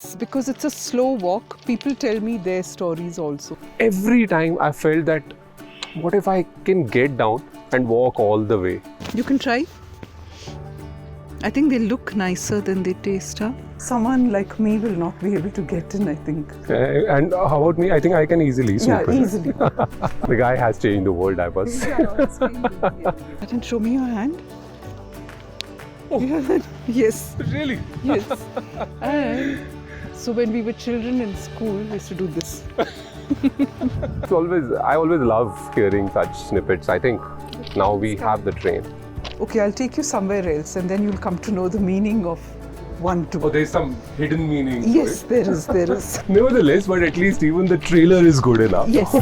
Because it's a slow walk, people tell me their stories also. Every time I felt that, what if I can get down and walk all the way? You can try. I think they look nicer than they taste, huh? Someone like me will not be able to get in, I think. And how about me? I think I can easily swoop in. Easily. The guy has changed the world, I must say. Then show me your hand. Oh. Yes. Really? Yes. And so when we were children in school, we used to do this. I always love hearing such snippets. I think now we have the train. Okay, I'll take you somewhere else and then you'll come to know the meaning of 1, 2. Oh, there's some hidden meaning. Yes, there is. Nevertheless, but at least even the trailer is good enough. Yes.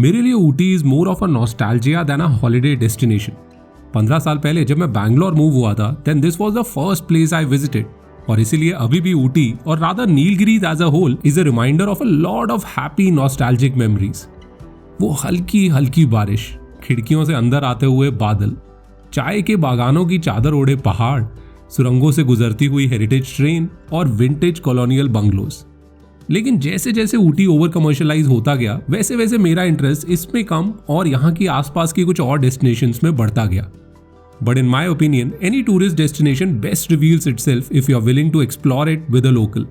मेरे लिए Ooty is more of a nostalgia than a holiday destination. 15 साल पहले जब मैं Bangalore move हुआ था then this was the first place I visited, और इसीलिए अभी भी ऊटी और rather Nilgiris as a whole is a reminder of a lot of happy nostalgic memories. वो हल्की हल्की बारिश, खिड़कियों से अंदर आते हुए बादल, चाय के बागानों की चादर ओढ़े पहाड़, सुरंगों से गुजरती हुई हेरिटेज ट्रेन और विंटेज कॉलोनियल बंगलोज। लेकिन जैसे जैसे ऊटी ओवर कमर्शियलाइज होता गया वैसे वैसे मेरा इंटरेस्ट इसमें कम और यहाँ की आसपास की कुछ और डेस्टिनेशंस में बढ़ता गया। But in my opinion any tourist destination best reveals itself if you are willing to explore it with a local.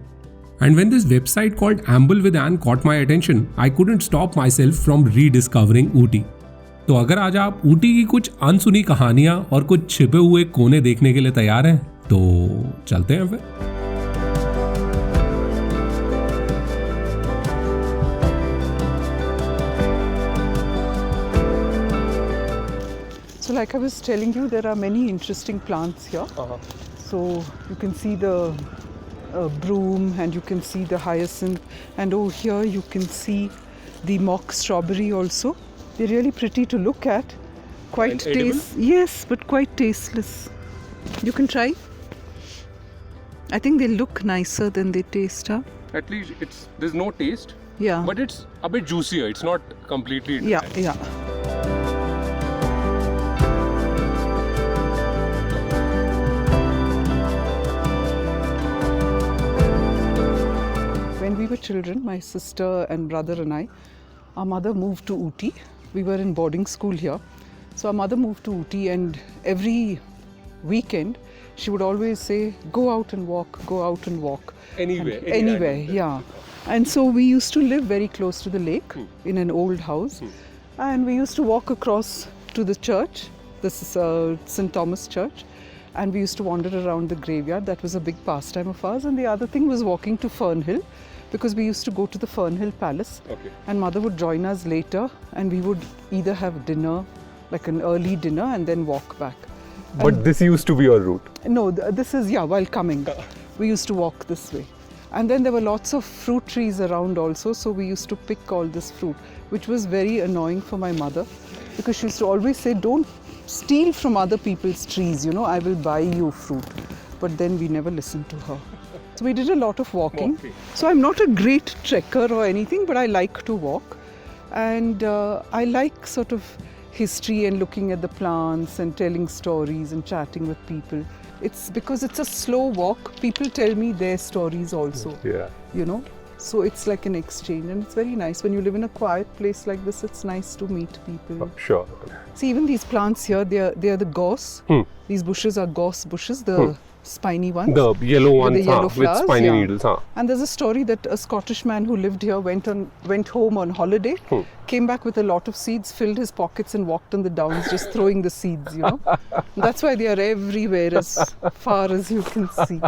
And when this website called Amble with Anne caught my attention, I couldn't stop myself from rediscovering Ooty. तो अगर आज आप ऊटी की कुछ अनसुनी कहानियां और कुछ छिपे हुए कोने देखने के लिए तैयार हैं तो चलते हैं फिर। So like I was telling you, there are many interesting plants here. So you can see the broom and you can see the hyacinth, and over here you can see the mock strawberry also. They're really pretty to look at. Quite yes, but quite tasteless. You can try. I think they look nicer than they taste, huh? At least there's no taste. Yeah. But it's a bit juicier. It's not completely dry. Yeah. When we were children, my sister and brother and I, our mother moved to Ooty. We were in boarding school here. So our mother moved to Ooty, and every weekend she would always say, go out and walk, go out and walk. Anywhere, yeah. And so we used to live very close to the lake in an old house. And we used to walk across to the church. This is St. Thomas Church. And we used to wander around the graveyard. That was a big pastime of ours. And the other thing was walking to Fernhill, because we used to go to the Fernhill Palace. Okay. And mother would join us later, and we would either have dinner, like an early dinner, and then walk back. But this used to be your route. No, this is, while coming. We used to walk this way. And then there were lots of fruit trees around also, so we used to pick all this fruit, which was very annoying for my mother, because she used to always say, don't steal from other people's trees, I will buy you fruit. But then we never listened to her. So we did a lot of walking. So I'm not a great trekker or anything, but I like to walk. And I like sort of history and looking at the plants and telling stories and chatting with people. It's because it's a slow walk. People tell me their stories also. Yeah. So it's like an exchange, and it's very nice. When you live in a quiet place like this, it's nice to meet people. Sure. See, even these plants here, they are the gorse. These bushes are gorse bushes, the spiny ones. The yellow ones with the yellow flowers, with spiny needles. And there's a story that a Scottish man who lived here went home on holiday, came back with a lot of seeds, filled his pockets and walked on the downs just throwing the seeds, That's why they are everywhere as far as you can see.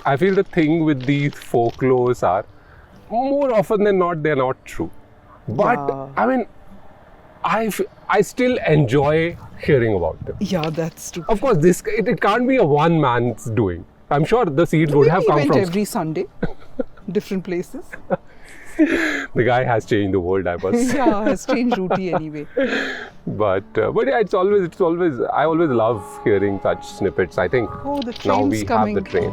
I feel the thing with these folklores are, more often than not, they're not true. But, I mean, I still enjoy hearing about them. Yeah, that's true. Of course, it can't be a one man's doing. I'm sure the seeds would have come from... from... every Sunday, different places. The guy has changed the world, I must say. Yeah, has changed Ooty anyway. But yeah, it's always. I always love hearing such snippets. I think Oh, the now train's we coming. have the train.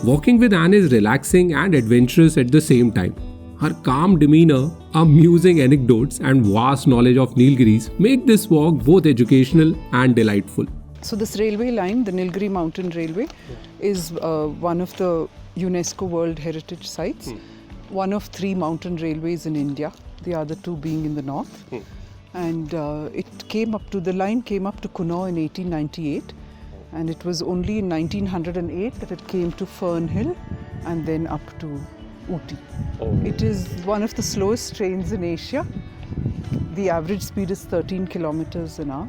Walking with Anne is relaxing and adventurous at the same time. Her calm demeanor, amusing anecdotes, and vast knowledge of Nilgiris make this walk both educational and delightful. So this railway line, the Nilgiri Mountain Railway, is one of the UNESCO World Heritage Sites. One of 3 mountain railways in India, the other 2 being in the north. And the line came up to Kunaur in 1898. And it was only in 1908 that it came to Fernhill and then up to Ooty. It is one of the slowest trains in Asia. The average speed is 13 kilometers an hour.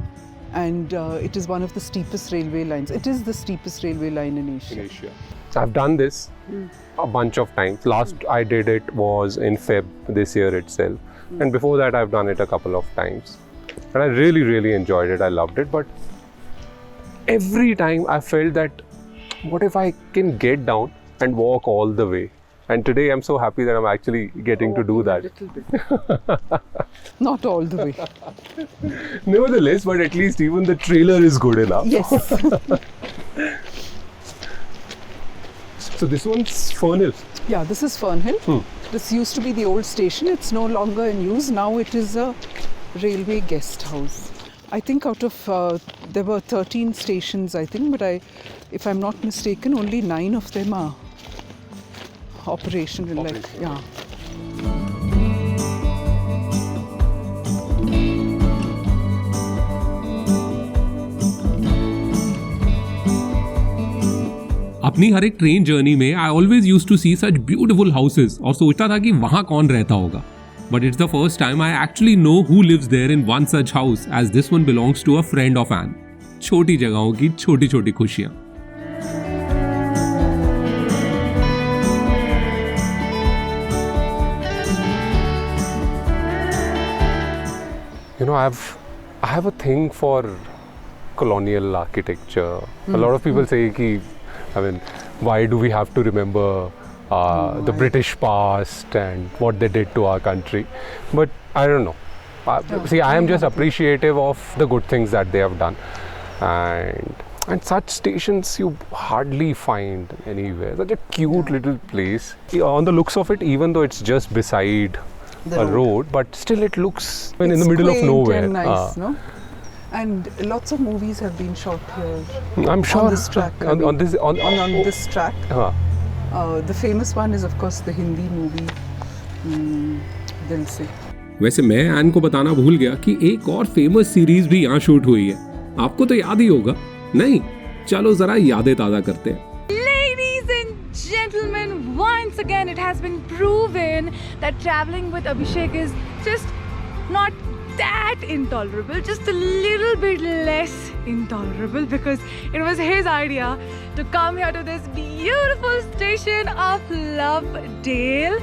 And it is one of the steepest railway lines. It is the steepest railway line in Asia. So I've done this a bunch of times. Last I did it was in Feb this year itself. And before that I've done it a couple of times. And I really, really enjoyed it. I loved it. But every time I felt that, what if I can get down and walk all the way? And today I'm so happy that I'm actually getting to do that. A little bit. Not all the way. Nevertheless, but at least even the trailer is good enough. Yes. So this one's Fernhill. Yeah, this is Fernhill. This used to be the old station. It's no longer in use. Now it is a railway guest house. I think out of, there were 13 stations, I think, but if I'm not mistaken, only 9 of them are operational. Like, yeah. अपनी हर एक train journey में I always use to see such beautiful houses और सोचता था कि वहाँ कौन रहता होगा. But it's the first time I actually know who lives there in one such house, as this one belongs to a friend of Anne. छोटी जगहों की छोटी छोटी खुशियाँ. You know, I have a thing for colonial architecture. A lot of people say ki, I mean, why do we have to remember the British past and what they did to our country? But I don't know. See, I am just appreciative of the good things that they have done. And such stations you hardly find anywhere. Such a cute little place. On the looks of it, even though it's just beside a road, but still it looks in the middle of quaint nowhere. And nice, no? And lots of movies have been shot here. I'm sure on this track. on this track. The famous one is, of course, the Hindi movie Dil Se. वैसे मैं N को बताना भूल गया कि एक और famous series भी यहाँ शूट हुई है. आपको तो याद ही होगा. नहीं, चलो जरा यादें ताज़ा करते हैं. Ladies and gentlemen, once again it has been proven that traveling with Abhishek is just not that intolerable, just a little bit less intolerable, because it was his idea to come here to this beautiful station of Lovedale.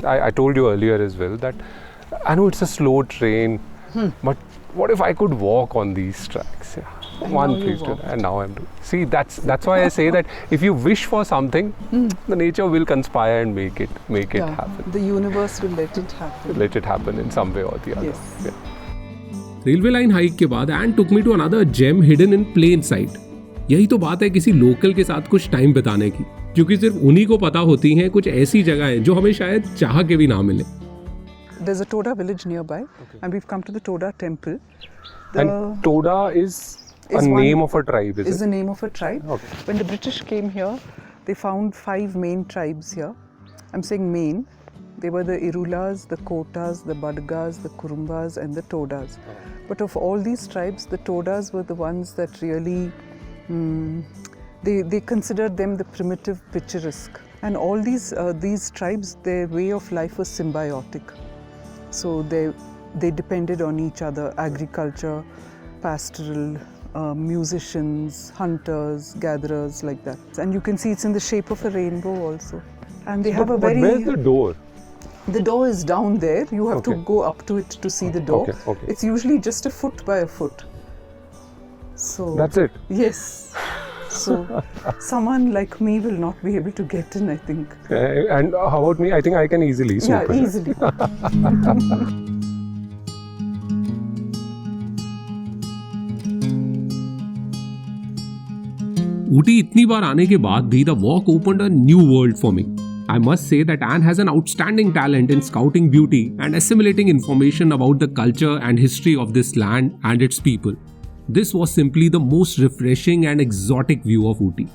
I told you earlier as well that I know it's a slow train, but what if I could walk on these tracks? Yeah. One place to, and now I'm doing. See, that's why I say that if you wish for something, the nature will conspire and make it happen. The universe will let it happen. Let it happen in some way or the other. Yes. Yeah. Railway line hike के बाद and took me to another gem hidden in plain sight. यही तो बात है किसी local के साथ कुछ टाइम बिताने की, क्योंकि सिर्फ उन्हीं को पता होती हैं कुछ ऐसी जगहें जो हमें शायद चाह के भी ना मिले. There's a Toda village nearby, and we've come to the Toda temple. And Toda is a name of a tribe, is it? the name of a tribe. Okay. When the British came here, they found 5 main tribes here. I'm saying main. They were the Irulas, the Kotas, the Badgas, the Kurumbas, and the Todas. But of all these tribes, the Todas were the ones that really, they considered them the primitive picturesque. And all these tribes, their way of life was symbiotic. So they depended on each other, agriculture, pastoral, musicians, hunters, gatherers, like that. And you can see it's in the shape of a rainbow also. And they have a But very... where's the door? The door is down there. You have to Okay. go up to it to see the door. Okay. It's usually just a foot by a foot. So That's it. yes. So someone like me will not be able to get in, I think. And how about me? I think I can easily swoop Yeah, in. easily. Ooty इतनी बार आने के बाद भी the walk opened a new world for me. I must say that Anne has an outstanding talent in scouting beauty and assimilating information about the culture and history of this land and its people. This was simply the most refreshing and exotic view of Ooty.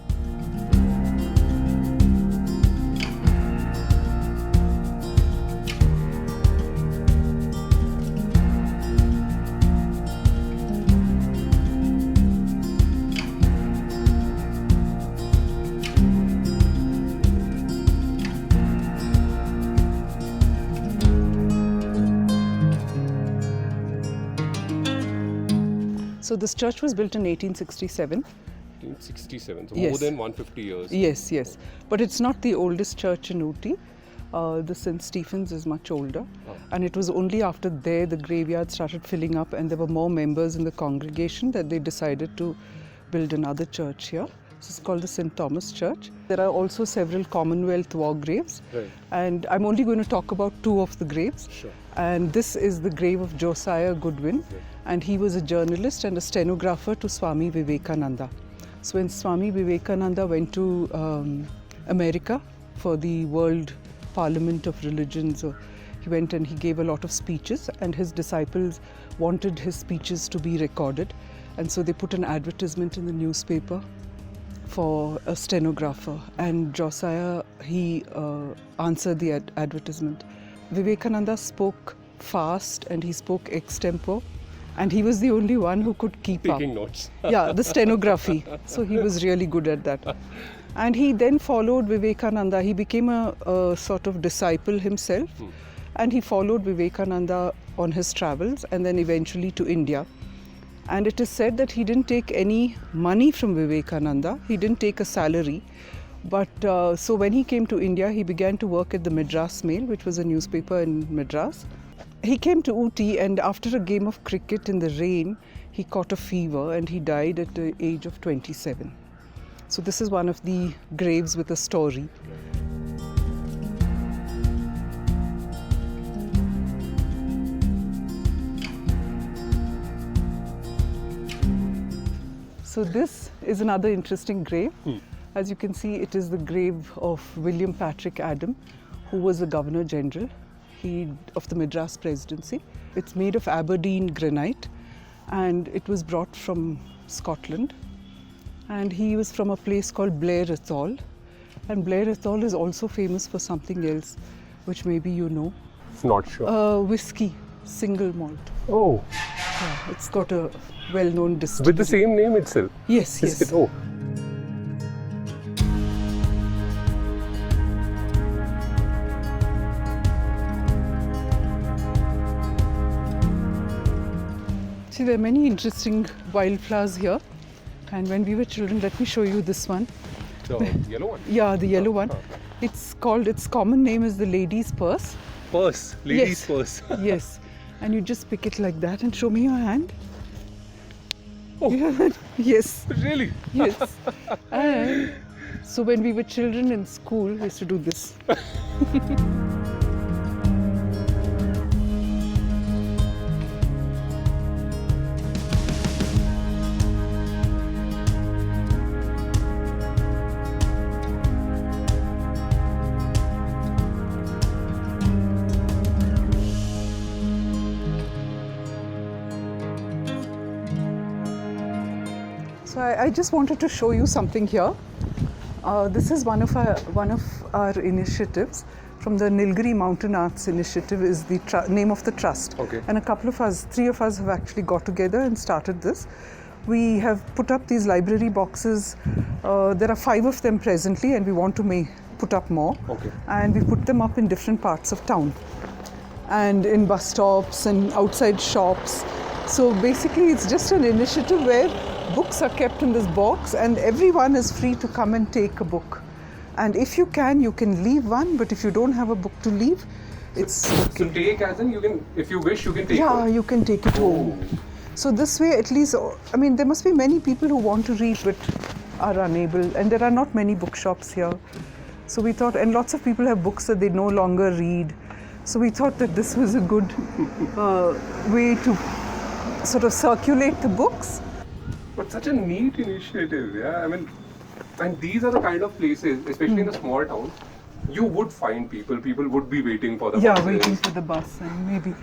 So this church was built in 1867. 1967, so Yes. more than 150 years. Yes. But it's not the oldest church in Ooty. The St. Stephen's is much older. And it was only after there the graveyard started filling up and there were more members in the congregation that they decided to build another church here. So it's called the St. Thomas Church. There are also several Commonwealth war graves. Right. And I'm only going to talk about two of the graves. Sure. And this is the grave of Josiah Goodwin. And he was a journalist and a stenographer to Swami Vivekananda. So when Swami Vivekananda went to America for the World Parliament of Religions, he went and he gave a lot of speeches, and his disciples wanted his speeches to be recorded. And so they put an advertisement in the newspaper for a stenographer, and Josiah, he answered the advertisement. Vivekananda spoke fast and he spoke extempo, and he was the only one who could keep Taking up. notes. Yeah, the stenography. So he was really good at that. And he then followed Vivekananda. He became a sort of disciple himself, and he followed Vivekananda on his travels and then eventually to India. And it is said that he didn't take any money from Vivekananda. He didn't take a salary. But so when he came to India, he began to work at the Madras Mail, which was a newspaper in Madras. He came to Ooty, and after a game of cricket in the rain, he caught a fever and he died at the age of 27. So this is one of the graves with a story. So this is another interesting grave. As you can see, it is the grave of William Patrick Adam, who was the Governor General of the Madras Presidency. It's made of Aberdeen granite, and it was brought from Scotland. And he was from a place called Blair Athol. And Blair Athol is also famous for something else, which maybe you know. Not sure. Whiskey, single malt. Oh, Yeah, it's got a well-known distillery. with the same name itself. Yes, Is yes. it? Oh. See, there are many interesting wildflowers here. And when we were children, let me show you this one. The yellow one. Yeah, the yellow one. Its common name is the lady's purse. Purse. Lady's purse. Yes. And you just pick it like that and show me your hand. Oh. Yes, Really? yes. And so when we were children in school, we used to do this. So I just wanted to show you something here. This is one of our initiatives from the Nilgiri Mountain Arts Initiative. Is the name of the trust. Okay. And three of us have actually got together and started this. We have put up these library boxes. There are 5 of them presently, and we want to put up more. Okay. And we put them up in different parts of town. and in bus stops and outside shops. So basically it's just an initiative where books are kept in this box and everyone is free to come and take a book. And if you can leave one, but if you don't have a book to leave, it's okay. So take as in you can, if you wish, you can take Yeah, one. you can take it home. So this way at least, I mean, there must be many people who want to read but are unable, and there are not many bookshops here. So we thought, and lots of people have books that they no longer read. So we thought that this was a good way to sort of circulate the books. But such a neat initiative, yeah. I mean, and these are the kind of places, especially in a small town, you would find people would be waiting for the buses. Waiting for the bus and maybe.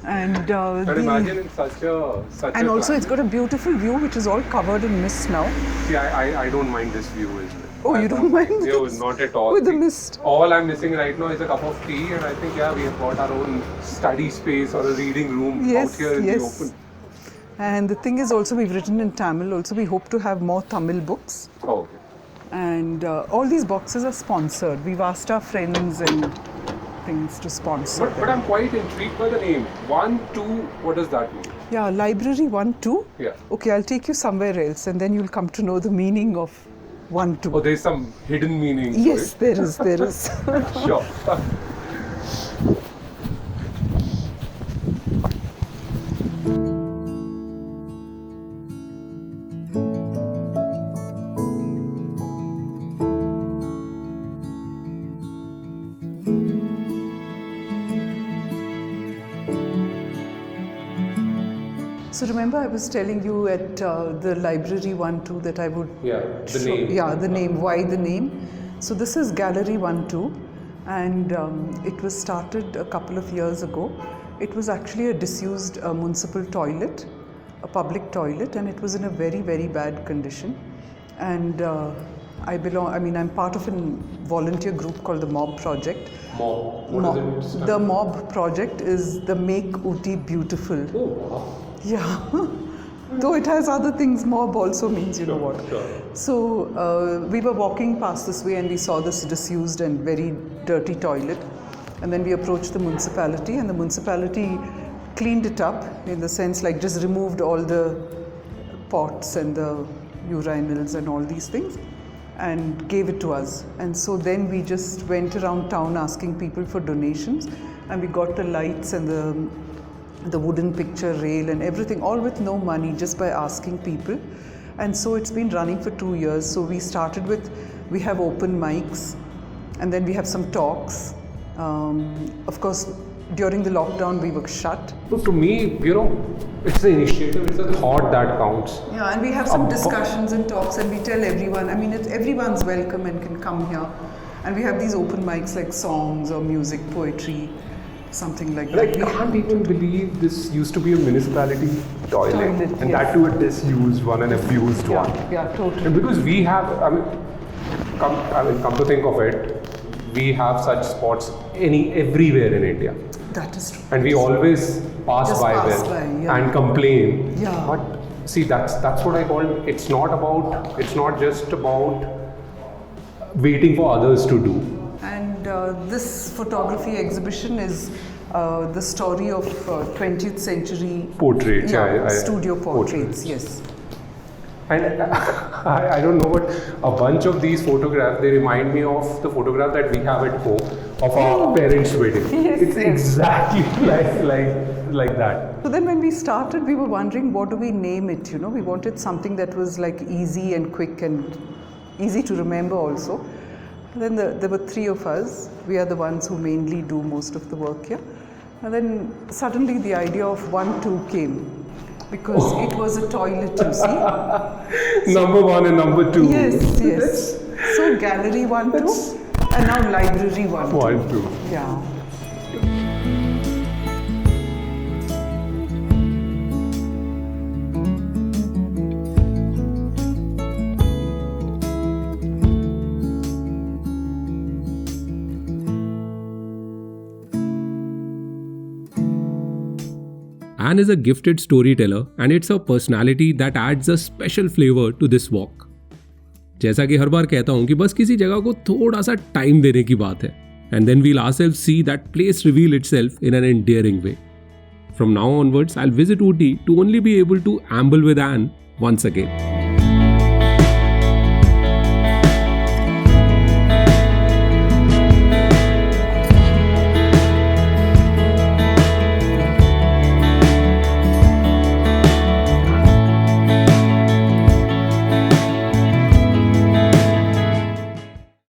And But imagine in such a and also climate. it's got a beautiful view which is all covered in mist now. See, I don't mind this view as well. Oh, you don't mind No, this? not at all. With the See, mist. All I'm missing right now is a cup of tea, and I think we have got our own study space or a reading room out here in the open. And the thing is also we've written in Tamil also, we hope to have more Tamil books. Oh, okay. And all these boxes are sponsored. We've asked our friends and things to sponsor. But I'm quite intrigued by the name. 1, 2, what does that mean? Yeah, library 1, 2. Yeah. Okay, I'll take you somewhere else and then you'll come to know the meaning of 1, 2. Oh, there's some hidden meaning. to Yes, it. there is. Sure. So remember I was telling you at the library 1, 2 that I would Yeah, the name. Yeah, the name. Why the name? So this is Gallery 1, 2 and it was started a couple of years ago. It was actually a disused municipal toilet, a public toilet, and it was in a very, very bad condition. And I'm part of a volunteer group called the Mob Project. Mob. What does it stand The Mob Project is the Make Ooty Beautiful. for? Oh, wow. Yeah. Though it has other things, mob also means you know what. Sure. So we were walking past this way and we saw this disused and very dirty toilet. And then we approached the municipality and the municipality cleaned it up in the sense like just removed all the pots and the urinals and all these things and gave it to us. And so then we just went around town asking people for donations and we got the lights and the wooden picture rail and everything, all with no money, just by asking people. And so it's been running for 2 years. So we started with, we have open mics and then we have some talks. Of course, during the lockdown we were shut. So to me, it's the initiative, it's the thought that counts. Yeah, and we have some discussions and talks and we tell everyone, everyone's welcome and can come here. And we have these open mics like songs or music, poetry, something like that. I can't even believe this used to be a municipality toilet. And yes. that too a disused one, an abused one. Yeah, totally. And because we have, come to think of it, we have such spots everywhere in India. That is true. And we always pass Just by pass them by, yeah. and complain. Yeah. But see, that's what I call, it's not just about waiting for others to do. And this photography exhibition is the story of 20th century Portraits, studio portraits, yes. And I don't know, but a bunch of these photographs, they remind me of the photograph that we have at home of our parents' wedding. Yes, It's yes. exactly like that. So then when we started, we were wondering what do we name it, We wanted something that was like easy and quick and easy to remember also. And then there were 3 of us. We are the ones who mainly do most of the work here. And then suddenly the idea of 1, 2 came. Because it was a toilet, you see. Number 1 and number 2. Yes. So gallery 1, 2, and now library 1, 2. 1, 2. Yeah. Anne is a gifted storyteller and it's her personality that adds a special flavor to this walk. जैसा कि हर बार कहता हूँ कि बस किसी जगह को थोड़ा सा टाइम देने की बात है And then we'll ourselves see that place reveal itself in an endearing way. From now onwards, I'll visit Ooty to only be able to amble with Anne once again.